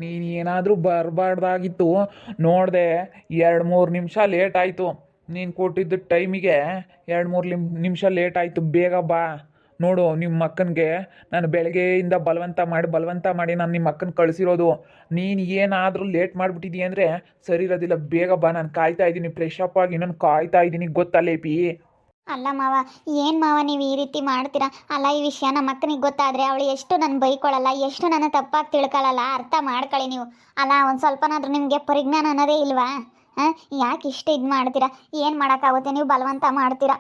ನೀನು ಏನಾದರೂ ಬರಬಾರ್ದಾಗಿತ್ತು. ನೋಡಿದೆ 2-3 ನಿಮಿಷ ಲೇಟ್ ಆಯಿತು. ನೀನು ಕೊಟ್ಟಿದ್ದ ಟೈಮಿಗೆ 2-3 ನಿಮಿಷ ಲೇಟ್ ಆಯಿತು. ಬೇಗ ಬಾ. ನೋಡು, ನಿಮ್ಮ ಅಕ್ಕನಿಗೆ ನಾನು ಬೆಳಗ್ಗೆಯಿಂದ ಬಲವಂತ ಮಾಡಿ ನಾನು ನಿಮ್ಮ ಅಕ್ಕನ ಕಳಿಸಿರೋದು. ನೀನು ಏನಾದರೂ ಲೇಟ್ ಮಾಡಿಬಿಟ್ಟಿದ್ದೀಯ ಅಂದರೆ ಸರಿ ಇರೋದಿಲ್ಲ. ಬೇಗ ಬಾ, ನಾನು ಕಾಯ್ತಾ ಇದ್ದೀನಿ. ಫ್ರೆಶ್ ಅಪ್ ಆಗಿ ನಾನು ಕಾಯ್ತಾ ಇದ್ದೀನಿ, ಗೊತ್ತಾ ಲೇಪಿ? ಅಲ್ಲ ಮಾವ, ಏನು ಮಾವ ನೀವು ಈ ರೀತಿ ಮಾಡ್ತೀರಾ? ಅಲ್ಲ, ಈ ವಿಷಯ ನಮ್ಮ ಅಕ್ಕನಿಗೆ ಗೊತ್ತಾದರೆ ಅವಳು ಎಷ್ಟು ನನ್ನ ಬೈಕೊಳ್ಳಲ್ಲ, ಎಷ್ಟು ನನ್ನ ತಪ್ಪಾಗಿ ತಿಳ್ಕೊಳ್ಳಲ್ಲ. ಅರ್ಥ ಮಾಡ್ಕೊಳ್ಳಿ ನೀವು. ಅಲ್ಲ, ಒಂದು ಸ್ವಲ್ಪನಾದ್ರೂ ನಿಮಗೆ ಪರಿಜ್ಞಾನ ಅನ್ನೋದೇ ಇಲ್ವಾ? ಹಾಂ, ಯಾಕೆ ಇಷ್ಟು ಇದು ಮಾಡ್ತೀರಾ? ಏನು ಮಾಡೋಕ್ಕಾಗುತ್ತೆ? ನೀವು ಬಲವಂತ ಮಾಡ್ತೀರಾ.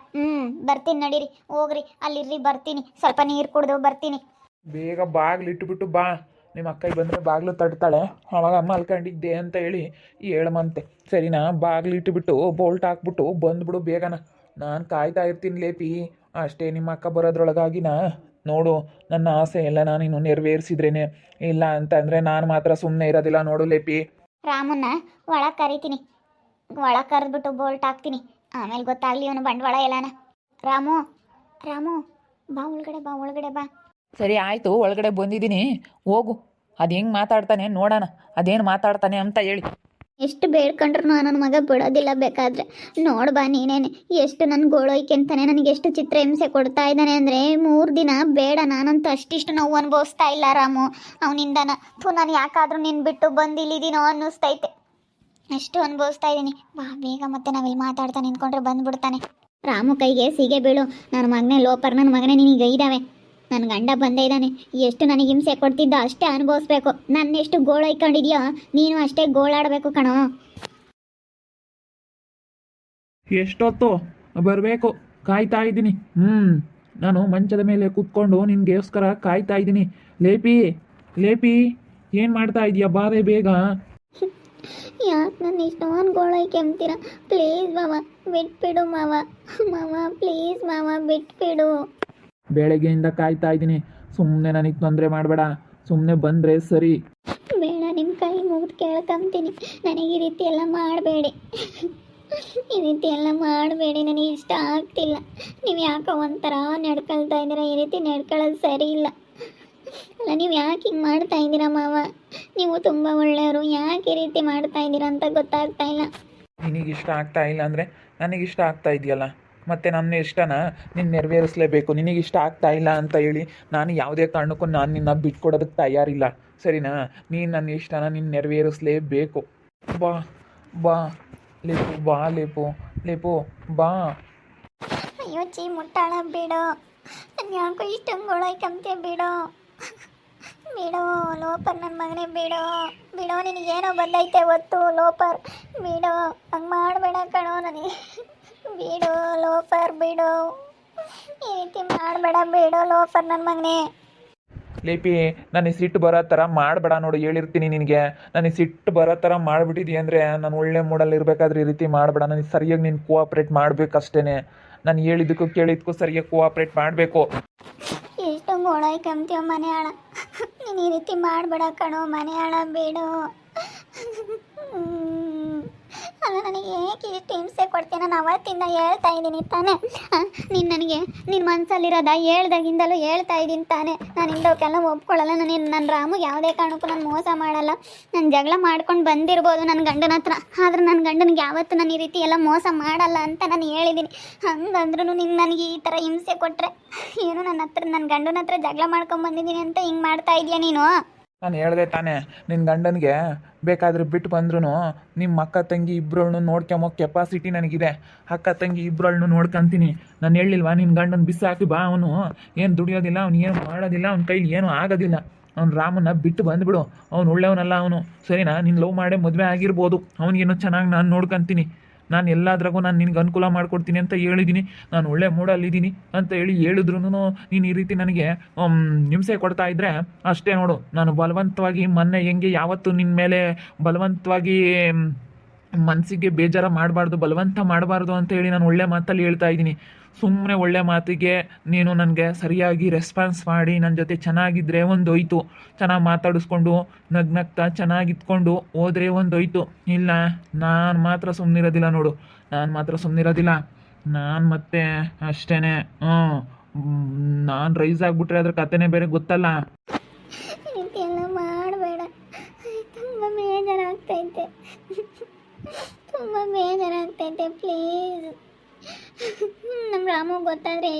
ಬರ್ತೀನಿ ನಡೀರಿ, ಹೋಗ್ರಿ ಅಲ್ಲಿರ್ರಿ, ಬರ್ತೀನಿ. ಸ್ವಲ್ಪ ನೀರು ಕುಡಿದು ಬರ್ತೀನಿ. ಬೇಗ ಬಾಗಿಲು ಇಟ್ಬಿಟ್ಟು ಬಾ. ನಿಮ್ಮ ಅಕ್ಕ ಬಂದರೆ ಬಾಗಿಲು ತಡ್ತಾಳೆ. ಅವಾಗ ಅಮ್ಮ ಅಲ್ಕೊಂಡಿದ್ದೆ ಅಂತ ಹೇಳಿ ಹೇಳಮಂತೆ, ಸರಿನಾ? ಬಾಗಿಲು ಇಟ್ಟುಬಿಟ್ಟು ಬೋಲ್ಟ್ ಹಾಕ್ಬಿಟ್ಟು ಬಂದ್ಬಿಡು ಬೇಗನ. ನಾನು ಕಾಯ್ತಾ ಇರ್ತೀನಿ ಲೇಪಿ. ಅಷ್ಟೇ, ನಿಮ್ಮ ಅಕ್ಕ ಬರೋದ್ರೊಳಗಾಗಿನ ನೋಡು, ನನ್ನ ಆಸೆ ಎಲ್ಲ ನಾನು ಇನ್ನು ನೆರವೇರಿಸಿದ್ರೇನೆ. ಇಲ್ಲ ಅಂತಂದರೆ ನಾನು ಮಾತ್ರ ಸುಮ್ಮನೆ ಇರೋದಿಲ್ಲ ನೋಡು ಲೇಪಿ. ರಾಮನ್ನ ಒಳಗೆ ಕರಿತೀನಿ. ಒಳಗೆ ಕರೆದ್ಬಿಟ್ಟು ಬೋಲ್ಟ್ ಹಾಕ್ತೀನಿ. ಆಮೇಲೆ ಗೊತ್ತಾಗಲಿ ಇವನು ಬಂಡವಾಳ ಎಲ್ಲನ. ರಾಮು, ರಾಮು, ಬಾ ಒಳಗಡೆ, ಬಾ ಒಳಗಡೆ ಬಾ. ಸರಿ ಆಯಿತು, ಒಳಗಡೆ ಬಂದಿದ್ದೀನಿ. ಹೋಗು. ಅದು ಹೆಂಗೆ ಮಾತಾಡ್ತಾನೆ ನೋಡೋಣ. ಅದೇನು ಮಾತಾಡ್ತಾನೆ ಅಂತ ಹೇಳಿ. ಎಷ್ಟು ಬೇಡ್ಕೊಂಡ್ರು ನನ್ನ ಮಗ ಬಿಡೋದಿಲ್ಲ. ಬೇಕಾದ್ರೆ ನೋಡ್ಬಾ ನೀನೇನೆ ಎಷ್ಟು ನನ್ನ ಗೋಳೋಯ್ಕೆಂತಾನೆ, ನನಗೆ ಎಷ್ಟು ಚಿತ್ರಹಿಂಸೆ ಕೊಡ್ತಾ ಇದ್ದಾನೆ ಅಂದರೆ 3 ದಿನ ಬೇಡ, ನಾನಂತೂ ಅಷ್ಟಿಷ್ಟು ನೋವು ಅನುಭವಿಸ್ತಾ ಇಲ್ಲ ರಾಮು ಅವನಿಂದನ. ನಾನು ಯಾಕಾದರೂ ನಿನ್ನ ಬಿಟ್ಟು ಬಂದು ಇಲ್ಲಿದ್ದೀನೋ ಅನ್ನಿಸ್ತೈತೆ. ಅಷ್ಟು ಅನುಭವಿಸ್ತಾ ಇದ್ದೀನಿ. ಬಾ ಬೇಗ, ಮತ್ತೆ ನಾವಿಲ್ಲಿ ಮಾತಾಡ್ತಾ ನಿಂತ್ಕೊಂಡ್ರೆ ಬಂದ್ಬಿಡ್ತಾನೆ. ರಾಮು ಕೈಗೆ ಸೀಗೆ ಬೀಳು. ನನ್ನ ಮಗನೇ ಲೋಪರ್, ನನ್ನ ಮಗನೇ ನಿನಗೆ ಇದ್ದಾವೆ. ನನ್ನ ಗಂಡ ಬಂದೇ ಇದ್ದಾನೆ. ಎಷ್ಟು ನನಗೆ ಹಿಂಸೆ ಕೊಡ್ತಿದ್ದ ಅಷ್ಟೇ ಅನುಭವಿಸ್ಬೇಕು. ನನ್ನೆಷ್ಟು ಗೋಳೈಕೊಂಡಿದ್ಯೋ ನೀನು ಅಷ್ಟೇ ಗೋಳಾಡಬೇಕು ಕಣೋ. ಎಷ್ಟೊತ್ತು ಬರಬೇಕು? ಕಾಯ್ತಾ ಇದ್ದೀನಿ. ನಾನು ಮಂಚದ ಮೇಲೆ ಕೂತ್ಕೊಂಡು ನಿನಗೋಸ್ಕರ ಕಾಯ್ತಾ ಇದ್ದೀನಿ. ಲೇಪಿ, ಲೇಪಿ, ಏನು ಮಾಡ್ತಾ ಇದೀಯಾ? ಬಾರೆ ಬೇಗ. ಯಾಕೆ ನನ್ನ ಇಷ್ಟೊಂದು ಗೋಳೈಕೆಂಬ್ತೀರ? ಪ್ಲೀಸ್ ಮಾವ, ಬಿಟ್ಬಿಡು ಮಾವ. ಮಾವ ಪ್ಲೀಸ್ ಮಾವ, ಬಿಟ್ಬಿಡು. ಬೆಳಗ್ಗೆಯಿಂದ ಕಾಯ್ತಾ ಇದ್ದೀನಿ. ಸುಮ್ಮನೆ ನನಗೆ ತೊಂದರೆ ಮಾಡಬೇಡ. ಸುಮ್ಮನೆ ಬಂದರೆ ಸರಿ. ಬೇಡ, ನಿಮ್ಮ ಕೈ ಮುಗಿದು ಕೇಳ್ಕೊಂತೀನಿ. ನನಗೆ ಈ ರೀತಿ ಎಲ್ಲ ಮಾಡಬೇಡಿ. ಈ ರೀತಿ ಎಲ್ಲ ಮಾಡಬೇಡಿ, ನನಗೆ ಇಷ್ಟ ಆಗ್ತಿಲ್ಲ. ನೀವು ಯಾಕೋ ಒಂಥರ ನಡ್ಕೊಳ್ತಾ ಇದ್ದೀರಾ. ಈ ರೀತಿ ನಡ್ಕೊಳ್ಳೋದು ಸರಿ ಇಲ್ಲ. ಅಲ್ಲ, ನೀವು ಯಾಕೆ ಹಿಂಗೆ ಮಾಡ್ತಾ ಇದ್ದೀರಾ ಮಾವ? ನೀವು ತುಂಬ ಒಳ್ಳೆಯವರು. ಯಾಕೆ ಈ ರೀತಿ ಮಾಡ್ತಾ ಇದ್ದೀರಾ ಅಂತ ಗೊತ್ತಾಗ್ತಾ ಇಲ್ಲ. ನಿನಗಿಷ್ಟ ಆಗ್ತಾ ಇಲ್ಲ ಅಂದರೆ ನನಗಿಷ್ಟ ಆಗ್ತಾ ಇದೆಯಲ್ಲ, ಮತ್ತು ನನ್ನ ಇಷ್ಟನ ನೀನು ನೆರವೇರಿಸಲೇಬೇಕು. ನಿನಗಿಷ್ಟ ಆಗ್ತಾ ಇಲ್ಲ ಅಂತ ಹೇಳಿ ನಾನು ಯಾವುದೇ ಕಾರಣಕ್ಕೂ ನಾನು ನಿನ್ನ ಬಿಟ್ಕೊಡೋದಕ್ಕೆ ತಯಾರಿಲ್ಲ, ಸರಿನಾ? ನೀನು ನನ್ನ ಇಷ್ಟನ ನೀನು ನೆರವೇರಿಸಲೇಬೇಕು. ಬಾ ಬಾ ಲೇಪು, ಬಾ ಲೇಪು, ಲೇಪು ಬಾ. ಅಯ್ಯೋ ಚೀ ಮುಟ್ಟಾಳ, ಬಿಡೋ. ನಾನು ಯಾಕೋ ಇಷ್ಟೊಂದು ಗೋಳೈಕಂತೆ, ಬಿಡೋ. ಬಿಡೋ ಲೋಪರ್, ನನ್ನ ಮಗನೇ ಬಿಡೋ. ಬಿಡೋ, ನಿನಗೇನೋ ಬಂದೈತೆ ಒತ್ತು ಲೋಪರ್. ಬಿಡೋ, ಹಂಗೆ ಮಾಡಬೇಡ ಕಣೋ ನನಗೆ. ಬಿಡೋ ಲೋಪರ್, ಬಿಡೋ. ಈ ರೀತಿ ಮಾಡಬೇಡ, ಬಿಡೋ ಲೋಪರ್ ನನ್ನ ಮಗನೇ. ಲೇಪಿ, ನನಗೆ ಸಿಟ್ಟು ಬರೋ ಥರ ಮಾಡಬೇಡ. ನೋಡು, ಹೇಳಿರ್ತೀನಿ ನಿನಗೆ. ನನಗೆ ಸಿಟ್ಟು ಬರೋ ಥರ ಮಾಡಿಬಿಟ್ಟಿದ್ದೀಯ ಅಂದರೆ ನಾನು ಒಳ್ಳೆ ಮೂಡಲ್ಲಿ ಇರಬೇಕಾದ್ರೆ ಈ ರೀತಿ ಮಾಡಬೇಡ. ನನಗೆ ಸರಿಯಾಗಿ ನೀನು ಕೋಆಪ್ರೇಟ್ ಮಾಡಬೇಕಷ್ಟೇ. ನಾನು ಹೇಳಿದ್ದಕ್ಕೂ ಕೇಳಿದ್ದಕ್ಕೂ ಸರಿಯಾಗಿ ಕೋಆಪ್ರೇಟ್ ಮಾಡಬೇಕು. ಎಷ್ಟೊಂದು ಗೋಳೈಕಂತೀವ ಮನೆ ಹಾಳ. ನೀನು ಈ ರೀತಿ ಮಾಡಬೇಡ ಕಣೋ, ಮನೆ ಹಾಳ ಬಿಡು. ಅಲ್ಲ, ನನಗೆ ಏಕೆ ಇಷ್ಟು ಹಿಂಸೆ ಕೊಡ್ತೀನಿ? ನಾನು ಅವತ್ತಿಂದ ಹೇಳ್ತಾ ಇದ್ದೀನಿ ತಾನೇ. ನೀನು ನನಗೆ ನಿನ್ನ ಮನಸ್ಸಲ್ಲಿರೋದ ಹೇಳ್ದಾಗಿಂದಲೂ ಹೇಳ್ತಾ ಇದ್ದೀನಿ ತಾನೇ. ನಾನು ಇಂಥವಕ್ಕೆಲ್ಲ ಒಪ್ಕೊಳ್ಳಲ್ಲ. ನನ್ನ ರಾಮು ಯಾವುದೇ ಕಾರಣಕ್ಕೂ ನಾನು ಮೋಸ ಮಾಡಲ್ಲ. ನಾನು ಜಗಳ ಮಾಡ್ಕೊಂಡು ಬಂದಿರ್ಬೋದು ನನ್ನ ಗಂಡನ ಹತ್ರ, ಆದ್ರೆ ನನ್ನ ಗಂಡನಿಗೆ ಯಾವತ್ತೂ ನಾನು ಈ ರೀತಿ ಎಲ್ಲ ಮೋಸ ಮಾಡಲ್ಲ ಅಂತ ನಾನು ಹೇಳಿದ್ದೀನಿ. ಹಂಗಂದ್ರೂ ನೀನು ನನಗೆ ಈ ಥರ ಹಿಂಸೆ ಕೊಟ್ಟರೆ ಏನು? ನನ್ನ ಗಂಡನ ಹತ್ರ ಜಗಳ ಮಾಡ್ಕೊಂಡು ಬಂದಿದ್ದೀನಿ ಅಂತ ಹಿಂಗೆ ಮಾಡ್ತಾ ಇದೀಯ ನೀನು? ನಾನು ಹೇಳಿದೆ ತಾನೇ, ನಿನ್ನ ಗಂಡನಿಗೆ ಬೇಕಾದರೆ ಬಿಟ್ಟು ಬಂದ್ರೂ ನಿಮ್ಮ ಅಕ್ಕ ತಂಗಿ ಇಬ್ಬರನ್ನು ನೋಡ್ಕೊಂಬೋ ಕೆಪಾಸಿಟಿ ನನಗಿದೆ. ಅಕ್ಕ ತಂಗಿ ಇಬ್ಬರನ್ನು ನೋಡ್ಕೊತೀನಿ. ನಾನು ಹೇಳಿಲ್ವಾ ನಿನ್ನ ಗಂಡನ ಬಿಸಾಕಿ ಬಾ. ಅವನು ಏನು ದುಡಿಯೋದಿಲ್ಲ, ಅವ್ನು ಏನು ಮಾಡೋದಿಲ್ಲ, ಅವ್ನ ಕೈಲಿ ಏನೂ ಆಗೋದಿಲ್ಲ. ಅವ್ನು ರಾಮನ್ನ ಬಿಟ್ಟು ಬಂದುಬಿಡು. ಅವ್ನು ಒಳ್ಳೆಯವನಲ್ಲ ಅವನು, ಸರಿನಾ? ನೀನು ಲವ್ ಮಾಡೇ ಮದುವೆ ಆಗಿರ್ಬೋದು. ಅವನಿಗೇನೋ ಚೆನ್ನಾಗಿ ನಾನು ನೋಡ್ಕೊತೀನಿ. ನಾನು ಎಲ್ಲಾದ್ರಾಗೂ ನಾನು ನಿನಗೆ ಅನುಕೂಲ ಮಾಡಿಕೊಡ್ತೀನಿ ಅಂತ ಹೇಳಿದ್ದೀನಿ. ನಾನು ಒಳ್ಳೆ ಮೂಡಲ್ಲಿದ್ದೀನಿ ಅಂತ ಹೇಳಿದ್ರು ನೀನು ಈ ರೀತಿ ನನಗೆ ಹಿಂಸೆ ಕೊಡ್ತಾ ಇದ್ದರೆ ಅಷ್ಟೇ ನೋಡು. ನಾನು ಬಲವಂತವಾಗಿ ಮೊನ್ನೆ ಹೆಂಗೆ ಯಾವತ್ತೂ ನಿನ್ನ ಮೇಲೆ ಬಲವಂತವಾಗಿ ಮನಸ್ಸಿಗೆ ಬೇಜಾರ ಮಾಡಬಾರ್ದು, ಬಲವಂತ ಮಾಡಬಾರ್ದು ಅಂತ ಹೇಳಿ ನಾನು ಒಳ್ಳೆ ಮಾತಲ್ಲಿ ಹೇಳ್ತಾ ಇದ್ದೀನಿ. ಸುಮ್ಮನೆ ಒಳ್ಳೆ ಮಾತಿಗೆ ನೀನು ನನಗೆ ಸರಿಯಾಗಿ ರೆಸ್ಪಾನ್ಸ್ ಮಾಡಿ ನನ್ನ ಜೊತೆ ಚೆನ್ನಾಗಿದ್ದರೆ ಒಂದು ಹೋಯ್ತು. ಚೆನ್ನಾಗಿ ಮಾತಾಡಿಸ್ಕೊಂಡು ನಗ್ನಗ್ತಾ ಚೆನ್ನಾಗಿತ್ಕೊಂಡು ಹೋದರೆ ಒಂದು ಹೋಯ್ತು. ಇಲ್ಲ, ನಾನು ಮಾತ್ರ ಸುಮ್ಮನಿರೋದಿಲ್ಲ ನೋಡು. ನಾನು ಮಾತ್ರ ಸುಮ್ಮನಿರೋದಿಲ್ಲ. ನಾನು ಮತ್ತೆ ಅಷ್ಟೇ. ನಾನು ರೈಸ್ ಆಗಿಬಿಟ್ರೆ ಅದ್ರ ಕಥೆನೇ ಬೇರೆ, ಗೊತ್ತಲ್ಲ. ಈ ರೀತಿ ಎಲ್ಲ ಮಾಡಬೇಡ ಆಯಿತಾ?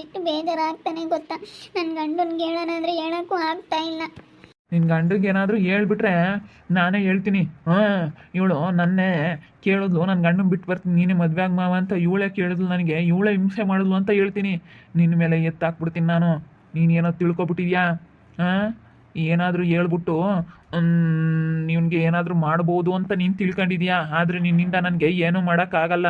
ಎಷ್ಟು ಬೇಜಾರಾಗ್ತಾನೆ ಗೊತ್ತಾ. ನನ್ನ ಗಂಡನಿಗೆ ಹೇಳೋಣ ಅಂದರೆ ಹೇಳೋಕ್ಕೂ ಆಗ್ತಾ ಇಲ್ಲ. ನಿನ್ನ ಗಂಡಿಗೆ ಏನಾದರೂ ಹೇಳ್ಬಿಟ್ರೆ ನಾನೇ ಹೇಳ್ತೀನಿ. ಹಾಂ, ಇವಳು ನನ್ನೇ ಕೇಳಿದ್ಲು, ನನ್ನ ಗಂಡನ ಬಿಟ್ಟು ಬರ್ತೀನಿ, ನೀನೇ ಮದುವೆ ಆಗ ಮಾವ ಅಂತ ಇವಳೇ ಕೇಳಿದ್ಲು ನನಗೆ, ಇವಳೇ ಹಿಂಸೆ ಮಾಡಿದ್ಲು ಅಂತ ಹೇಳ್ತೀನಿ. ನಿನ್ನ ಮೇಲೆ ಎತ್ತಾಕ್ಬಿಡ್ತೀನಿ ನಾನು. ನೀನೇನೋ ತಿಳ್ಕೊಬಿಟ್ಟಿದ್ಯಾ? ಹಾಂ, ಏನಾದರೂ ಹೇಳ್ಬಿಟ್ಟು ನಿನಗೆ ಏನಾದರೂ ಮಾಡ್ಬೋದು ಅಂತ ನೀನು ತಿಳ್ಕೊಂಡಿದ್ಯಾ. ಆದರೆ ನಿನ್ನಿಂದ ನನಗೆ ಏನೂ ಮಾಡೋಕ್ಕಾಗಲ್ಲ,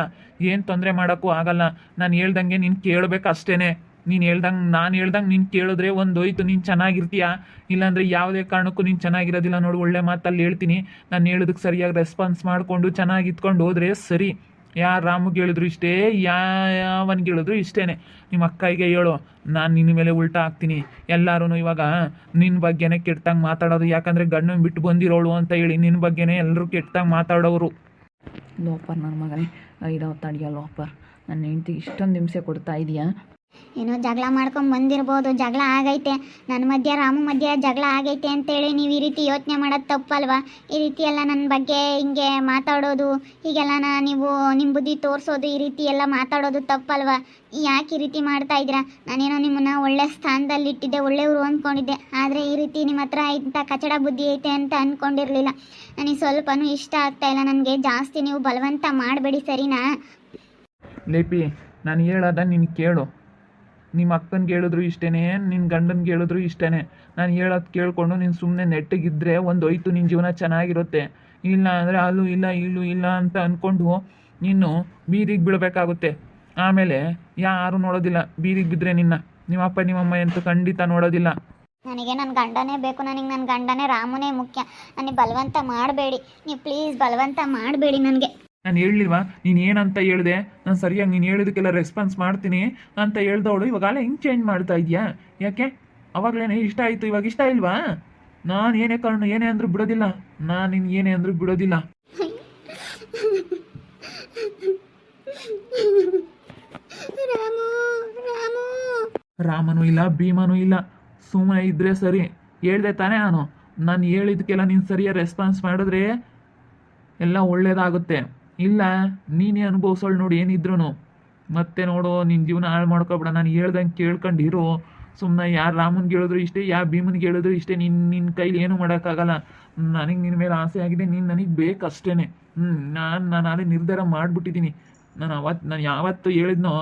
ಏನು ತೊಂದರೆ ಮಾಡೋಕ್ಕೂ ಆಗಲ್ಲ. ನಾನು ಹೇಳ್ದಂಗೆ ನೀನು ಕೇಳಬೇಕು ಅಷ್ಟೇ. ನೀನು ಹೇಳ್ದಂಗೆ ನಾನು ಹೇಳ್ದಂಗೆ ನೀನು ಕೇಳಿದ್ರೆ ಒಂದೋಯ್ತು, ನೀನು ಚೆನ್ನಾಗಿರ್ತೀಯ. ಇಲ್ಲಾಂದರೆ ಯಾವುದೇ ಕಾರಣಕ್ಕೂ ನೀನು ಚೆನ್ನಾಗಿರೋದಿಲ್ಲ. ನೋಡು, ಒಳ್ಳೆ ಮಾತಲ್ಲಿ ಹೇಳ್ತೀನಿ, ನಾನು ಹೇಳೋದಕ್ಕೆ ಸರಿಯಾಗಿ ರೆಸ್ಪಾನ್ಸ್ ಮಾಡಿಕೊಂಡು ಚೆನ್ನಾಗಿ ಇತ್ಕೊಂಡು ಹೋದರೆ ಸರಿ. ಯಾರು ರಾಮಿಗೆ ಹೇಳಿದ್ರು ಇಷ್ಟೇ, ಯಾವನಿಗೆ ಹೇಳಿದ್ರು ಇಷ್ಟೇ. ನಿಮ್ಮ ಅಕ್ಕಗೆ ಹೇಳು, ನಾನು ನಿನ್ನ ಮೇಲೆ ಉಲ್ಟಾ ಹಾಕ್ತೀನಿ. ಎಲ್ಲರೂ ಇವಾಗ ನಿನ್ನ ಬಗ್ಗೆನೇ ಕೆಟ್ಟಂಗೆ ಮಾತಾಡೋದು. ಯಾಕಂದರೆ ಗಂಡನ ಬಿಟ್ಟು ಬಂದಿರೋಳು ಅಂತ ಹೇಳಿ ನಿನ್ನ ಬಗ್ಗೆನೇ ಎಲ್ಲರೂ ಕೆಟ್ಟಂಗೆ ಮಾತಾಡೋರು. ಲೋಪರ್ ನನ್ನ ಮಗನೇ, ಐದವ ತಡಿಯ ಲೋಪರ್. ನನ್ನ ಹೆಂಡ್ತಿಗೆ ಇಷ್ಟೊಂದು ಹಿಂಸೆ ಕೊಡ್ತಾ ಇದೆಯಾ? ಏನೋ ಜಗಳ ಮಾಡ್ಕೊಂಡು ಬಂದಿರ್ಬೋದು, ಜಗಳ ಆಗೈತೆ ನನ್ನ ಮಧ್ಯೆ ರಾಮು ಮಧ್ಯೆ ಜಗಳ ಆಗೈತೆ ಅಂತೇಳಿ ನೀವು ಈ ರೀತಿ ಯೋಚನೆ ಮಾಡೋದು ತಪ್ಪಲ್ವಾ? ಈ ರೀತಿ ಎಲ್ಲ ನನ್ನ ಬಗ್ಗೆ ಹಿಂಗೆ ಮಾತಾಡೋದು, ಹೀಗೆಲ್ಲ ನೀವು ನಿಮ್ಮ ಬುದ್ಧಿ ತೋರಿಸೋದು, ಈ ರೀತಿ ಎಲ್ಲ ಮಾತಾಡೋದು ತಪ್ಪಲ್ವಾ? ಯಾಕೆ ಈ ರೀತಿ ಮಾಡ್ತಾ ಇದ್ದೀರಾ? ನಾನೇನೋ ನಿಮ್ಮನ್ನು ಒಳ್ಳೆ ಸ್ಥಾನದಲ್ಲಿ ಇಟ್ಟಿದ್ದೆ, ಒಳ್ಳೆಯವರು ಅಂದ್ಕೊಂಡಿದ್ದೆ. ಆದರೆ ಈ ರೀತಿ ನಿಮ್ಮ ಹತ್ರ ಇಂಥ ಕಚಡ ಬುದ್ಧಿ ಐತೆ ಅಂತ ಅಂದ್ಕೊಂಡಿರಲಿಲ್ಲ. ನನಗೆ ಸ್ವಲ್ಪನೂ ಇಷ್ಟ ಆಗ್ತಾಯಿಲ್ಲ. ನನಗೆ ಜಾಸ್ತಿ ನೀವು ಬಲವಂತ ಮಾಡಬೇಡಿ, ಸರಿನಾ? ಲೇಪಿ, ನಾನು ಹೇಳೋದ ನೀನು ಕೇಳು. ನಿಮ್ಮ ಅಕ್ಕನಿಗೆ ಹೇಳಿದ್ರು ಇಷ್ಟೇ, ನಿನ್ನ ಗಂಡನಿಗೆ ಹೇಳಿದ್ರು ಇಷ್ಟೇ. ನಾನು ಹೇಳೋದು ಕೇಳಿಕೊಂಡು ನೀನು ಸುಮ್ಮನೆ ನೆಟ್ಟಗಿದ್ದರೆ ಒಂದೊಯ್ತು, ನಿನ್ನ ಜೀವನ ಚೆನ್ನಾಗಿರುತ್ತೆ. ಇಲ್ಲ ಅಂದರೆ ಅಲ್ಲೂ ಇಲ್ಲ ಇಲ್ಲೂ ಇಲ್ಲ ಅಂತ ಅಂದ್ಕೊಂಡು ನೀನು ಬೀದಿಗೆ ಬೀಳಬೇಕಾಗುತ್ತೆ. ಆಮೇಲೆ ಯಾರೂ ನೋಡೋದಿಲ್ಲ. ಬೀದಿಗೆ ಬಿದ್ದರೆ ನಿಮ್ಮ ಅಪ್ಪ ನಿಮ್ಮಮ್ಮ ಅಂತೂ ಖಂಡಿತ ನೋಡೋದಿಲ್ಲ. ನನಗೆ ನನ್ನ ಗಂಡನೇ ಬೇಕು, ನನಗೆ ನನ್ನ ಗಂಡನೇ ರಾಮನೇ ಮುಖ್ಯ. ನನಗೆ ಬಲವಂತ ಮಾಡಬೇಡಿ, ನೀವು ಪ್ಲೀಸ್ ಬಲವಂತ ಮಾಡಬೇಡಿ ನನಗೆ. ನಾನು ಹೇಳಲಿಲ್ವಾ ನೀನು ಏನಂತ ಹೇಳಿದೆ? ನಾನು ಸರಿಯಾಗಿ ನೀನು ಹೇಳಿದಕ್ಕೆಲ್ಲ ರೆಸ್ಪಾನ್ಸ್ ಮಾಡ್ತೀನಿ ಅಂತ ಹೇಳ್ದವಳು ಇವಾಗಲೇ ಹಿಂಗೆ ಚೇಂಜ್ ಮಾಡ್ತಾ ಇದೆಯಾ? ಯಾಕೆ? ಅವಾಗಲೇ ಇಷ್ಟ ಆಯಿತು, ಇವಾಗ ಇಷ್ಟ ಇಲ್ವಾ? ನಾನು ಏನೇ ಕಾರಣ ಏನೇ ಅಂದರೂ ಬಿಡೋದಿಲ್ಲ. ನಾನು ನಿನ್ಗೆ ಏನೇ ಅಂದರೂ ಬಿಡೋದಿಲ್ಲ. ರಾಮನೂ ಇಲ್ಲ, ಭೀಮನೂ ಇಲ್ಲ. ಸುಮ್ಮನೆ ಇದ್ದರೆ ಸರಿ. ಹೇಳ್ದೆ ತಾನೇ ನಾನು ಹೇಳಿದಕ್ಕೆಲ್ಲ ನೀನು ಸರಿಯಾಗಿ ರೆಸ್ಪಾನ್ಸ್ ಮಾಡಿದ್ರೆ ಎಲ್ಲ ಒಳ್ಳೇದಾಗುತ್ತೆ. ಇಲ್ಲ ನೀನೇ ಅನುಭವಿಸೋಳು ನೋಡಿ ಏನಿದ್ರು. ಮತ್ತೆ ನೋಡು, ನಿನ್ನ ಜೀವನ ಹಾಳು ಮಾಡ್ಕೊಬೇಡ. ನಾನು ಹೇಳ್ದಂಗೆ ಕೇಳ್ಕೊಂಡಿರು. ಸುಮ್ಮನೆ ಯಾರು ರಾಮನ್ಗೆ ಹೇಳಿದ್ರು ಇಷ್ಟೇ, ಯಾರು ಭೀಮನ್ಗೆ ಹೇಳಿದ್ರು ಇಷ್ಟೇ. ನಿನ್ನ ಕೈಲಿ ಏನೂ ಮಾಡೋಕ್ಕಾಗಲ್ಲ. ನನಗೆ ನಿನ್ನ ಮೇಲೆ ಆಸೆ ಆಗಿದೆ, ನೀನು ನನಗೆ ಬೇಕಷ್ಟೇ. ನಾನು ಅದೇ ನಿರ್ಧಾರ ಮಾಡಿಬಿಟ್ಟಿದ್ದೀನಿ. ನಾನು ಯಾವತ್ತು ಹೇಳಿದ್ನೋ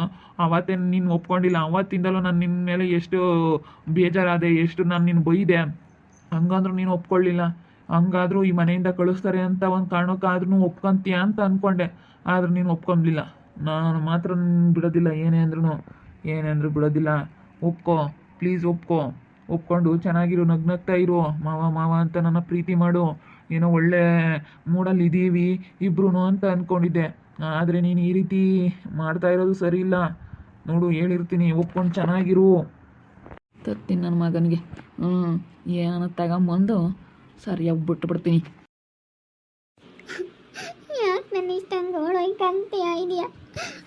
ಆವತ್ತೇ ನೀನು ಒಪ್ಕೊಂಡಿಲ್ಲ. ಆವತ್ತಿಂದಲೂ ನಾನು ನಿನ್ನ ಮೇಲೆ ಎಷ್ಟು ಬೇಜಾರಾದೆ, ಎಷ್ಟು ನಾನು ನಿನ್ನ ಬೈದೆ. ಹಂಗಂದ್ರೂ ನೀನು ಒಪ್ಕೊಳ್ಳಿಲ್ಲ. ಹಂಗಾದ್ರೂ ಈ ಮನೆಯಿಂದ ಕಳಿಸ್ತಾರೆ ಅಂತ ಒಂದು ಕಾರಣಕ್ಕಾದ್ರೂ ಒಪ್ಕೊಂತೀಯ ಅಂತ ಅಂದ್ಕೊಂಡೆ. ಆದ್ರೆ ನೀನು ಒಪ್ಕೊಂಬಿಲ್ಲ. ನಾನು ಮಾತ್ರ ಬಿಡೋದಿಲ್ಲ. ಏನೇ ಅಂದ್ರೂ ಬಿಡೋದಿಲ್ಲ. ಒಪ್ಕೋ, ಪ್ಲೀಸ್ ಒಪ್ಕೋ. ಒಪ್ಕೊಂಡು ಚೆನ್ನಾಗಿರು, ನಗ್ನಗ್ತಾ ಇರು. ಮಾವ ಅಂತ ನನ್ನ ಪ್ರೀತಿ ಮಾಡು. ಏನೋ ಒಳ್ಳೆ ಮೂಡಲ್ಲಿ ಇದ್ದೀವಿ ಇಬ್ರು ಅಂತ ಅಂದ್ಕೊಂಡಿದ್ದೆ. ಆದರೆ ನೀನು ಈ ರೀತಿ ಮಾಡ್ತಾ ಇರೋದು ಸರಿ ಇಲ್ಲ. ನೋಡು, ಹೇಳಿರ್ತೀನಿ, ಒಪ್ಕೊಂಡು ಚೆನ್ನಾಗಿರು. ತತ್ತೀನಿ ನನ್ನ ಮಗನಿಗೆ. ಏನೋ ತಗೊಂಬಂದು ಸರಿಯಾಗಿ ಬಿಟ್ಬಿಡ್ತೀನಿ. ಯಾಕೆ ನನ್ನ ಇಷ್ಟಂಗೆ ಓಡೋಯ್ಕಂತೀಯ ಇದೆಯಾ?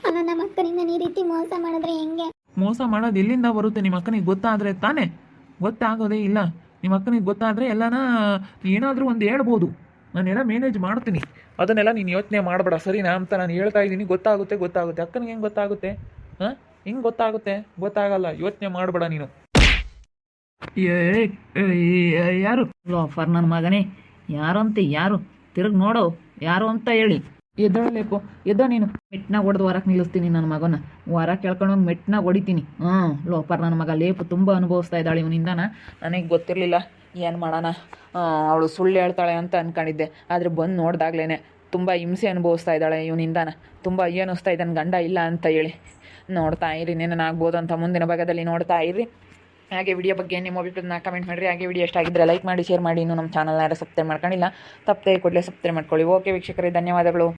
ಅಲ್ಲ, ನಮ್ಮ ಅಕ್ಕನಿಂದ ಈ ರೀತಿ ಮೋಸ ಮಾಡಿದ್ರೆ ಹೆಂಗೆ? ಮೋಸ ಮಾಡೋದು ಎಲ್ಲಿಂದ ಬರುತ್ತೆ? ನಿಮ್ಮ ಅಕ್ಕನಿಗೆ ಗೊತ್ತಾದರೆ ತಾನೇ. ಗೊತ್ತಾಗೋದೇ ಇಲ್ಲ. ನಿಮ್ಮ ಅಕ್ಕನಿಗೆ ಗೊತ್ತಾದರೆ ಎಲ್ಲನ ಏನಾದರೂ ಒಂದು ಹೇಳ್ಬೋದು. ನಾನೆಲ್ಲ ಮ್ಯಾನೇಜ್ ಮಾಡ್ತೀನಿ. ಅದನ್ನೆಲ್ಲ ನೀನು ಯೋಚನೆ ಮಾಡಬೇಡ, ಸರಿನಾ ಅಂತ ನಾನು ಹೇಳ್ತಾ ಇದ್ದೀನಿ. ಗೊತ್ತಾಗುತ್ತೆ. ಅಕ್ಕನಿಗೆ ಹೆಂಗೆ ಗೊತ್ತಾಗುತ್ತೆ? ಹಾಂ, ಹಿಂಗೆ ಗೊತ್ತಾಗಲ್ಲ. ಯೋಚನೆ ಮಾಡಬೇಡ ನೀನು. ಯಾರು? ಲೋಫರ್ ನನ್ನ ಮಗನೇ, ಯಾರು ತಿರುಗಿ ನೋಡು, ಯಾರು ಅಂತ ಹೇಳಿ. ಎದ್ದಳಲೇಪು, ಎದ್ದ ನೀನು. ಮೆಟ್ನಾಗ ಹೊಡೆದು ಹೊರಕ್ಕೆ ನಿಲ್ಲಿಸ್ತೀನಿ ನನ್ನ ಮಗನ. ಹೊರ ಕೇಳ್ಕೊಂಡೋಗಿ ಮೆಟ್ನಾಗ ಹೊಡಿತೀನಿ. ಲೋಫರ್ ನನ್ನ ಮಗ ಲೇಪು ತುಂಬ ಅನುಭವಿಸ್ತಾ ಇದ್ದಾಳೆ ಇವನಿಂದಾನ. ನನಗೆ ಗೊತ್ತಿರಲಿಲ್ಲ, ಏನು ಮಾಡೋಣ, ಅವಳು ಸುಳ್ಳು ಹೇಳ್ತಾಳೆ ಅಂತ ಅಂದ್ಕೊಂಡಿದ್ದೆ. ಆದರೆ ಬಂದು ನೋಡ್ದಾಗ್ಲೇ ತುಂಬ ಹಿಂಸೆ ಅನುಭವಿಸ್ತಾ ಇದ್ದಾಳೆ ಇವನಿಂದಾನ. ತುಂಬ ಅನ್ನಿಸ್ತಾ ಇದ್ದಾನೆ ಗಂಡ ಇಲ್ಲ ಅಂತ ಹೇಳಿ. ನೋಡ್ತಾ ಇರಿ, ಏನೇನಾಗ್ಬೋದು ಅಂತ ಮುಂದಿನ ಭಾಗದಲ್ಲಿ ನೋಡ್ತಾ ಇರಿ. ಹಾಗೆ ವಿಡಿಯೋ ಬಗ್ಗೆ ನಿಮ್ಮ ಅಭಿಪ್ರಾಯನ ಕಮೆಂಟ್ ಮಾಡಿರಿ. ಹಾಗೆ ವಿಡಿಯೋ ಇಷ್ಟ ಆಗಿದ್ದರೆ ಲೈಕ್ ಮಾಡಿ, ಶೇರ್ ಮಾಡಿ. ಇನ್ನೂ ನಮ್ಮ ಚಾನಲ್ನ ಯಾರು ಸಬ್ಸ್ಕ್ರೈಬ್ ಮಾಡ್ಕೊಂಡಿಲ್ಲ, ತಪ್ಪದೆ ಕೂಡಲೇ ಸಬ್ಸ್ಕ್ರೈಬ್ ಮಾಡ್ಕೊಳ್ಳಿ. ಓಕೆ ವೀಕ್ಷಕರೇ, ಧನ್ಯವಾದಗಳು.